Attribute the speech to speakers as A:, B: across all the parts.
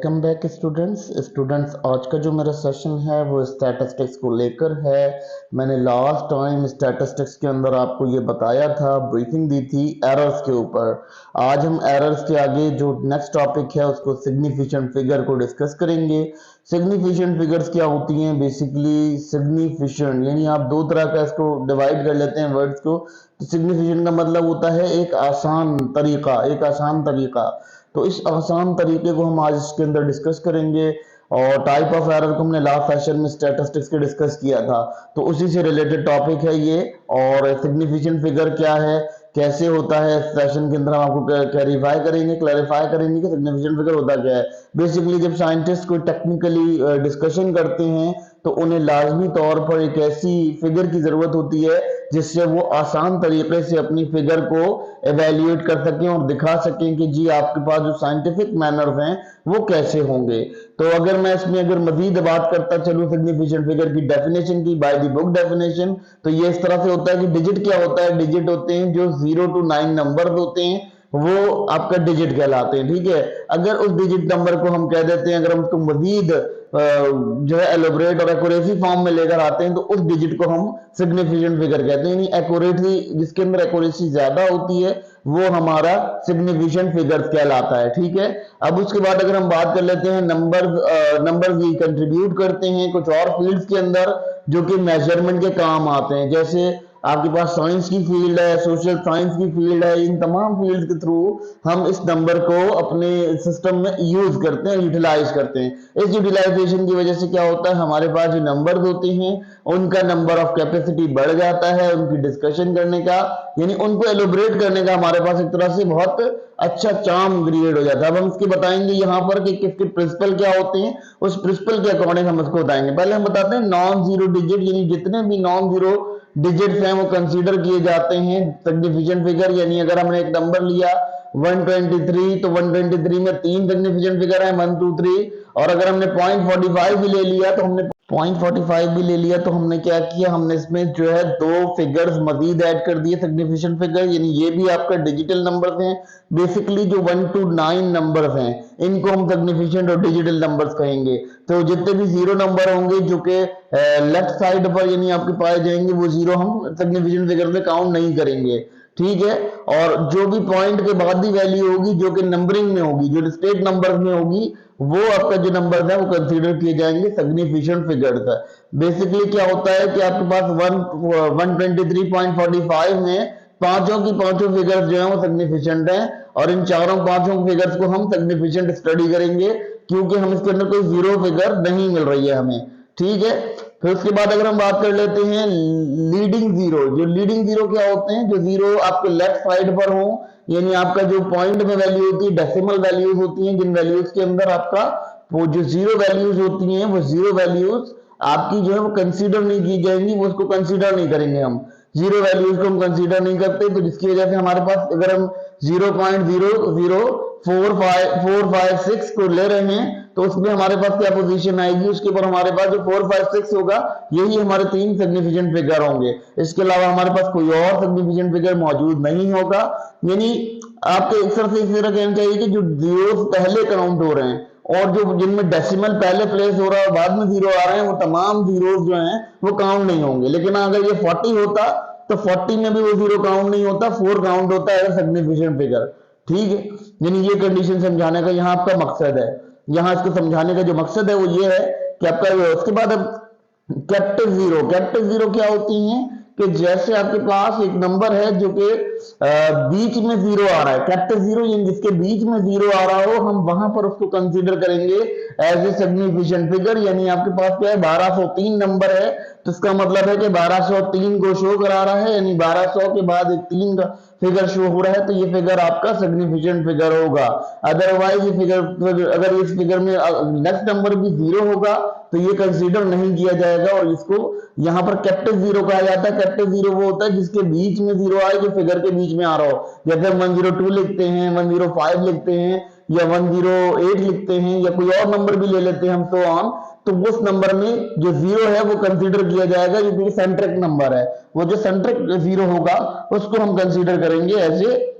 A: Welcome back students आज का जो मेरा सेशन है वो स्टैटिस्टिक्स को लेकर है। मैंने लास्ट टाइम स्टैटिस्टिक्स के अंदर आपको ये बताया था, ब्रीफिंग दी थी एरर्स के ऊपर। आज हम एरर्स के आगे जो नेक्स्ट टॉपिक है उसको सिग्निफिकेंट फिगर को डिस्कस करेंगे। सिग्निफिकेंट फिगर्स क्या होती हैं? बेसिकली सिग्निफिकेंट यानी आप दो तरह का इसको डिवाइड कर लेते हैं वर्ड्स को। तो सिग्निफिकेंट का मतलब होता है एक आसान तरीका। तो इस आसान तरीके को हम आज इसके अंदर डिस्कस करेंगे। और टाइप ऑफ एरर को हमने लास्ट सेशन में स्टैटिस्टिक्स के डिस्कस किया था, तो उसी से रिलेटेड टॉपिक है ये। और सिग्निफिकेंट फिगर क्या है, कैसे होता है, इस सेशन के अंदर हम आपको क्लैरिफाई करेंगे कि सिग्निफिकेंट फिगर होता क्या है। बेसिकली जब साइंटिस्ट कोई टेक्निकली डिस्कशन करते हैं तो उन्हें लाजमी तौर पर एक ऐसी फिगर की जरूरत होती है जिससे वो आसान तरीके से अपनी फिगर को एवेल्युएट कर सकें और दिखा सकें कि जी आपके पास जो साइंटिफिक मैनर्स हैं वो कैसे होंगे। तो अगर मैं इसमें मजीद बात करता चलूं सिग्निफिकेंट फिगर की डेफिनेशन की, बाय द बुक डेफिनेशन, तो ये इस तरह से होता है कि डिजिट क्या होता है, डिजिट होते हैं जो 0 to 9 नंबर होते हैं, वो आपका डिजिट कहलाते हैं। ठीक है, अगर उस डिजिट नंबर को हम कह देते हैं, अगर हम उसको मजीद जो है एलोबरेट और एक्यूरेसी फॉर्म में लेकर आते हैं तो उस डिजिट को हम सिग्निफिकेंट फिगर कहते हैं। यानी एक्यूरेसी, जिसके अंदर एक्यूरेसी ज्यादा होती है वो हमारा सिग्निफिकेंट फिगर कहलाता है। ठीक है, अब उसके बाद अगर हम बात कर लेते हैं नंबर भी कंट्रीब्यूट करते हैं कुछ और फील्ड्स के अंदर जो कि मेजरमेंट के काम आते हैं। जैसे आपके पास साइंस की फील्ड है, सोशल साइंस की फील्ड है, इन तमाम फील्ड के थ्रू हम इस नंबर को अपने सिस्टम में यूज करते हैं, यूटिलाइज करते हैं। इस यूटिलाइजेशन की वजह से क्या होता है, हमारे पास जो नंबर्स होते हैं उनका नंबर ऑफ कैपेसिटी बढ़ जाता है, उनकी डिस्कशन करने का यानी उनको एलोबरेट करने का हमारे पास एक तरह से बहुत अच्छा चार्म क्रिएट हो जाता है। अब हम इसके बताएंगे यहाँ पर कि किसके प्रिंसिपल क्या होते हैं, उस प्रिंसिपल के अकॉर्डिंग हम इसको बताएंगे। पहले हम बताते हैं नॉन जीरो डिजिट, यानी जितने भी नॉन जीरो डिजिट्स हैं वो कंसीडर किए जाते हैं सिग्निफिकेंट फिगर। यानी अगर हमने एक नंबर लिया 123 तो 123 में तीन सिग्निफिकेंट फिगर है 1 2 3। और अगर हमने 0.45 भी ले लिया तो हमने क्या किया, हमने इसमें जो है दो फिगर्स मजीद ऐड कर दिए सिग्निफिकेंट फिगर, यानी ये भी आपका डिजिटल नंबर्स हैं। बेसिकली जो 1 to 9 नंबर्स हैं इनको हम सिग्निफिकेंट और डिजिटल नंबर्स कहेंगे। तो जितने भी जीरो नंबर होंगे जो कि लेफ्ट साइड पर यानी आपके पाए जाएंगे वो जीरो हम सिग्निफिकेंट फिगर में काउंट नहीं करेंगे। ठीक है, और जो भी पॉइंट के बाद ही वैल्यू होगी जो कि नंबरिंग में होगी, जो स्टेट नंबर में होगी, वो आपका जो नंबर है वो कंसीडर किए जाएंगे सिग्निफिकेंट फिगर्स। बेसिकली क्या होता है कि आपके पास 123.45 में पांचों की पांचों फिगर्स जो है वो सिग्निफिकेंट हैं, और इन चारों पांचों फिगर्स को हम सिग्निफिकेंट स्टडी करेंगे क्योंकि हम इसके अंदर कोई जीरो फिगर नहीं मिल रही है हमें। ठीक है, फिर उसके बाद अगर हम बात कर लेते हैं लीडिंग जीरो। जो लीडिंग जीरो क्या होते हैं, जो जीरो आपके लेफ्ट साइड पर हो, यानी आपका जो पॉइंट में वैल्यू होती है डेसिमल वैल्यूज होती हैं, जिन वैल्यूज के अंदर आपका वो जो जीरो वैल्यूज होती हैं वो जीरो वैल्यूज आपकी जो है वो कंसीडर नहीं की जाएंगी, वो उसको कंसीडर नहीं करेंगे हम, जीरो वैल्यूज को हम कंसीडर नहीं करते। तो जिसकी वजह से हमारे पास अगर हम 0.00456 को ले रहे हैं तो उसमें हमारे पास क्या पोजीशन आएगी, उसके ऊपर हमारे पास जो 456 होगा यही हमारे तीन सिग्निफिकेंट फिगर होंगे। इसके अलावा हमारे पास कोई और सिग्निफिकेंट फिगर मौजूद नहीं होगा। यानी आपके एक तरह से इस तरह कहना चाहिए कि जो जीरो पहले काउंट हो रहे हैं और जो जिनमें डेसिमल पहले प्लेस हो रहा है बाद में जीरो आ रहे हैं, वो तमाम जीरोस जो हैं वो काउंट नहीं होंगे। लेकिन अगर ये 40 होता तो 40 में भी वो जीरो काउंट नहीं होता, 4 काउंट होता है सिग्निफिकेंट फिगर। ठीक है, यानी ये कंडीशन समझाने का यहाँ आपका मकसद है। यहाँ इसको समझाने का जो मकसद है वो ये है कि आपका उसके बाद अब कैपिटल जीरो क्या होती हैं कि जैसे आपके पास एक नंबर है जो कि बीच में जीरो आ रहा है, कैपिटल जीरो यानी जिसके बीच में जीरो आ रहा हो, हम वहां पर उसको कंसीडर करेंगे एज ए सिग्निफिकेंट फिगर। यानी आपके पास क्या है 1203 नंबर है, तो इसका मतलब है कि 1203 को शो करा रहा है, यानी 1200 के बाद एक 3 का फिगर शो हो रहा है, तो ये फिगर आपका सिग्निफिकेंट फिगर होगा। अदरवाइज ये फिगर अगर इस फिगर में नेक्स्ट नंबर भी जीरो होगा तो ये कंसीडर नहीं किया जाएगा, और इसको यहाँ पर कैपिटल जीरो कहा जाता है। कैपिटल जीरो वो होता है जिसके बीच में जीरो आए, जो फिगर के बीच में आ रहा हो। जैसे 102 लिखते हैं, 105 लिखते हैं, या 108 लिखते हैं, या कोई और नंबर भी ले लेते हैं हम, तो ऑन, तो उस नंबर में जो जीरो है वो कंसीडर किया जाएगा क्योंकि सेंट्रिक नंबर है। वो जो सेंट्रिक जीरो होगा उसको हम कंसीडर करेंगे as a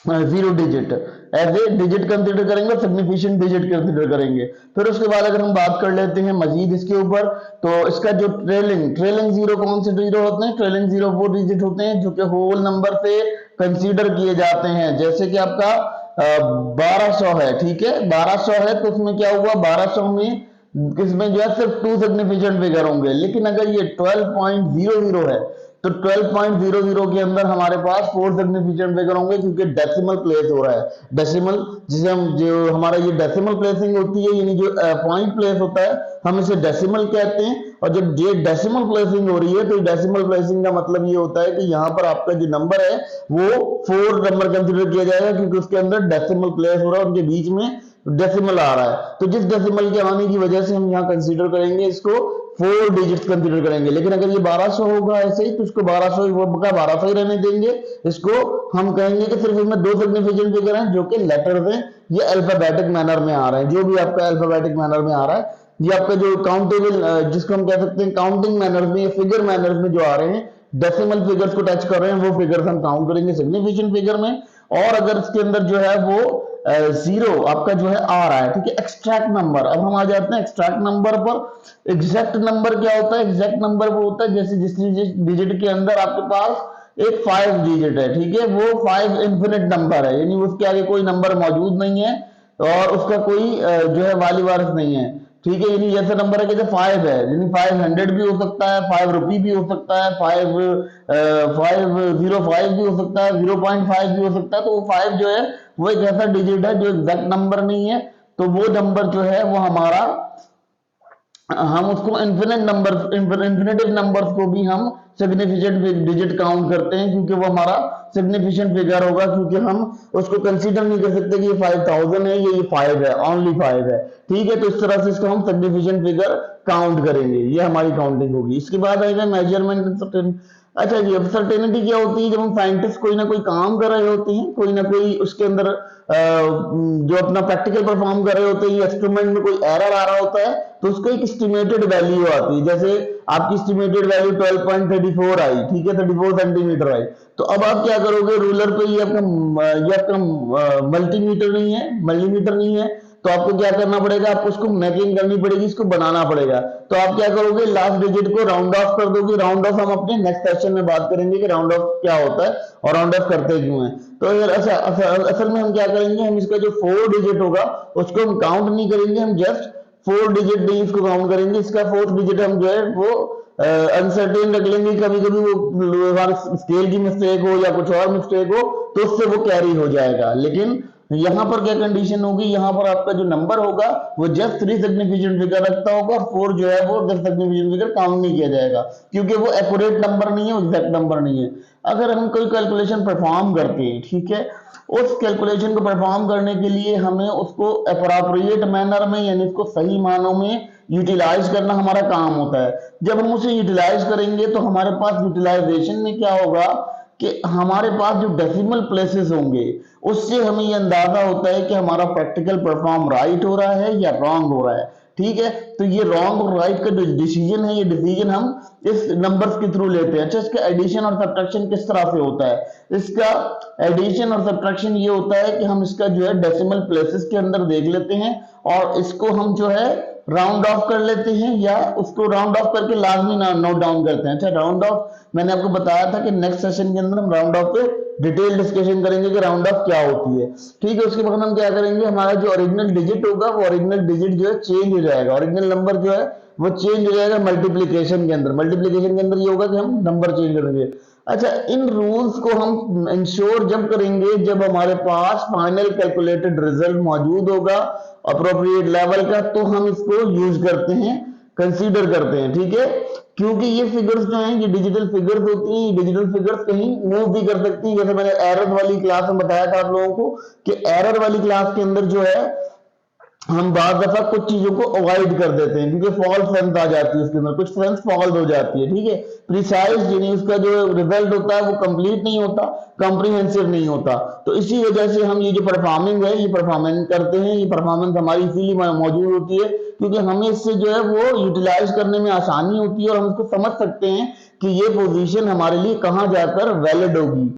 A: zero digit as a digit consider करेंगे, सिग्निफिकेंट डिजिट कंसिडर करेंगे। फिर उसके बाद अगर हम बात कर लेते हैं मजीद इसके ऊपर, तो इसका जो ट्रेलिंग जीरो कौन से जीरो होते हैं? ट्रेलिंग जीरो वो डिजिट होते हैं जो कि होल नंबर से कंसीडर किए जाते हैं। जैसे कि आपका 1200 है, ठीक है, 1200 है तो उसमें क्या हुआ, 1200 में किसमें जो है सिर्फ टू सिग्निफिकेंट फिगर होंगे। लेकिन अगर ये 12.00 है तो 12.00 के अंदर हमारे पास फोर सिग्निफिकेंट फिगर होंगे, क्योंकि डेसिमल प्लेस हो रहा है। डेसिमल जिसे हम जो हमारा ये डेसिमल प्लेसिंग होती है, यानी जो पॉइंट प्लेस होता है हम इसे डेसिमल कहते हैं। और जब ये डेसिमल प्लेसिंग हो रही है तो डेसिमल प्लेसिंग का मतलब ये होता है कि यहाँ पर आपका जो नंबर है वो फोर नंबर कंसिडर किया जाएगा, क्योंकि उसके अंदर डेसिमल प्लेस हो रहा है, उनके बीच में डेसिमल आ रहा है। तो जिस डेसिमल के आने की वजह से हम यहाँ कंसीडर करेंगे इसको फोर डिजिट कंसीडर करेंगे। लेकिन अगर ये 1200 होगा ऐसे ही तो इसको 1200 ही रहने देंगे। इसको हम कहेंगे कि सिर्फ इसमें दो सिग्निफिकेंट फिगर हैं जो कि लेटर्स हैं, ये अल्फाबेटिक मैनर में आ रहे हैं। जो भी आपका अल्फाबेटिक मैनर में आ रहा है, ये आपका जो काउंटेबल जिसको हम कह सकते हैं काउंटिंग मैनर्स में, फिगर मैनर्स में जो आ रहे हैं, डेसिमल फिगर्स को टच कर रहे हैं, वो फिगर्स हम काउंट करेंगे सिग्निफिकेंट फिगर में। और अगर इसके अंदर जो है वो जीरो आपका जो है आ रहा है, ठीक है, एक्सट्रैक्ट नंबर। अब हम आ जाते हैं एक्सट्रैक्ट नंबर पर। एग्जैक्ट नंबर क्या होता है? एग्जैक्ट नंबर वो होता है जैसे जिस डिजिट के अंदर आपके पास एक 5 डिजिट है, ठीक है, वो 5 इंफिनिट नंबर है, यानी उसके आगे कोई नंबर मौजूद नहीं है और उसका कोई जो है वाली वारिस नहीं है, ठीक है। यानी जैसे नंबर है कि 5 है, यानी 500 भी हो सकता है, 5 रुपी भी हो सकता है, 505 भी हो सकता है, 0.5 भी हो सकता है। तो वो 5 जो है वो एक ऐसा डिजिट है जो एग्जैक्ट नंबर नहीं है। तो वो नंबर जो है वो हमारा, हम उसको इन्फिनेटिव नंबर्स को भी हम सिग्निफिकेंट डिजिट काउंट करते हैं, क्योंकि वो हमारा सिग्निफिकेंट फिगर होगा, क्योंकि हम उसको कंसीडर नहीं कर सकते कि ये 5000 है, ये 5 है, ओनली 5 है, ठीक है। तो इस तरह से इसको हम सिग्निफिकेंट फिगर काउंट करेंगे, ये हमारी काउंटिंग होगी। इसके बाद आएगा मेजरमेंट। अच्छा जी, अब सर्टेनिटी क्या होती है? जब हम साइंटिस्ट कोई ना कोई काम कर रहे होते हैं, कोई ना कोई उसके अंदर जो अपना प्रैक्टिकल परफॉर्म कर रहे होते हैं, इंस्ट्रूमेंट में कोई एरर आ रहा होता है, तो उसको एक एस्टिमेटेड वैल्यू आती है। जैसे आपकी एस्टिमेटेड वैल्यू 12.34 आई, ठीक है, 34 सेंटीमीटर आई। तो अब आप क्या करोगे, रूलर पे ये आपका मल्टीमीटर नहीं है, मिलीमीटर नहीं है, तो आपको क्या करना पड़ेगा, आपको उसको मैकिंग करनी पड़ेगी, इसको बनाना पड़ेगा। तो आप क्या करोगे, लास्ट डिजिट को राउंड ऑफ कर दोगे। राउंड ऑफ हम अपने नेक्स्ट सेशन में बात करेंगे कि राउंड ऑफ क्या होता है और राउंड ऑफ करते क्यों है। तो यार असल में हम क्या करेंगे, हम इसका जो 4 डिजिट होगा उसको हम काउंट नहीं करेंगे, हम जस्ट 4 डिजिट नहीं इसको काउंट करेंगे। इसका 4th डिजिट हम जो है वो अनसर्टेन रख लेंगे, कभी कभी वो स्केल की मिस्टेक हो या कुछ और मिस्टेक हो तो उससे वो कैरी हो जाएगा। लेकिन यहाँ पर क्या कंडीशन होगी, यहाँ पर आपका जो नंबर होगा वो जस्ट 3 सिग्निफिकेंट फिगर रखता होगा, 4 जो है वो 10 सिग्निफिकेंट फिगर काउंट नहीं किया जाएगा, क्योंकि वो एक्यूरेट नंबर नहीं है, एग्जैक्ट नंबर नहीं है। अगर हम कोई कैलकुलेशन परफॉर्म करते हैं, ठीक है, उस कैलकुलेशन को परफॉर्म करने के लिए हमें उसको अप्रोप्रिएट मैनर में, यानी उसको सही मानों में यूटिलाइज करना हमारा काम होता है। जब हम उसे यूटिलाइज करेंगे तो हमारे पास यूटिलाइजेशन में क्या होगा कि हमारे पास जो डेसिमल प्लेसेस होंगे उससे हमें ये अंदाजा होता है कि हमारा प्रैक्टिकल परफॉर्म राइट हो रहा है या रॉन्ग हो रहा है, ठीक है। तो ये रॉन्ग और राइट का जो डिसीजन है, ये डिसीजन हम इस नंबर्स के थ्रू लेते हैं। अच्छा, इसका एडिशन और सब्ट्रैक्शन किस तरह से होता है? इसका एडिशन और सब्ट्रैक्शन ये होता है कि हम इसका जो है डेसिमल प्लेसेस के अंदर देख लेते हैं और इसको हम जो है राउंड ऑफ कर लेते हैं, या उसको राउंड ऑफ करके लाजमी नोट डाउन करते हैं। अच्छा, राउंड ऑफ मैंने आपको बताया था कि नेक्स्ट सेशन के अंदर हम राउंड ऑफ पे डिटेल डिस्कशन करेंगे कि राउंड ऑफ क्या होती है, ठीक है। उसके बाद हम क्या करेंगे, हमारा जो ओरिजिनल डिजिट होगा वो ओरिजिनल डिजिट जो है चेंज हो जाएगा, ओरिजिनल नंबर जो है वो चेंज हो जाएगा मल्टीप्लीकेशन के अंदर। मल्टीप्लीकेशन के अंदर ये होगा कि हम नंबर चेंज करेंगे। अच्छा, इन रूल्स को हम इंश्योर जब करेंगे जब हमारे पास फाइनल कैलकुलेटेड रिजल्ट मौजूद होगा अप्रोप्रिएट लेवल का, तो हम इसको यूज करते हैं, कंसीडर करते हैं, ठीक है। क्योंकि ये फिगर्स जो हैं ये डिजिटल फिगर्स होती हैं, डिजिटल फिगर्स कहीं मूव भी कर सकती हैं। जैसे मैंने एरर वाली क्लास में बताया था आप लोगों को कि एरर वाली क्लास के अंदर जो है हम बार दफा कुछ चीजों को अवॉइड कर देते हैं, क्योंकि फॉल्स फ्रेंड्स आ जाती है उसके अंदर, कुछ फ्रेंड्स फॉल्स हो जाती है, ठीक है। प्रिसाइज यानी उसका जो रिजल्ट होता है वो कंप्लीट नहीं होता, कॉम्प्रिहेंसिव नहीं होता। तो इसी वजह से हम ये जो परफॉर्मिंग है ये परफॉर्मेंस करते हैं, ये परफॉर्मेंस हमारी इसीलिए मौजूद होती है क्योंकि हमें इससे जो है वो यूटिलाइज करने में आसानी होती है और हम इसको समझ सकते हैं कि ये पोजीशन हमारे लिए कहाँ जाकर वैलिड होगी।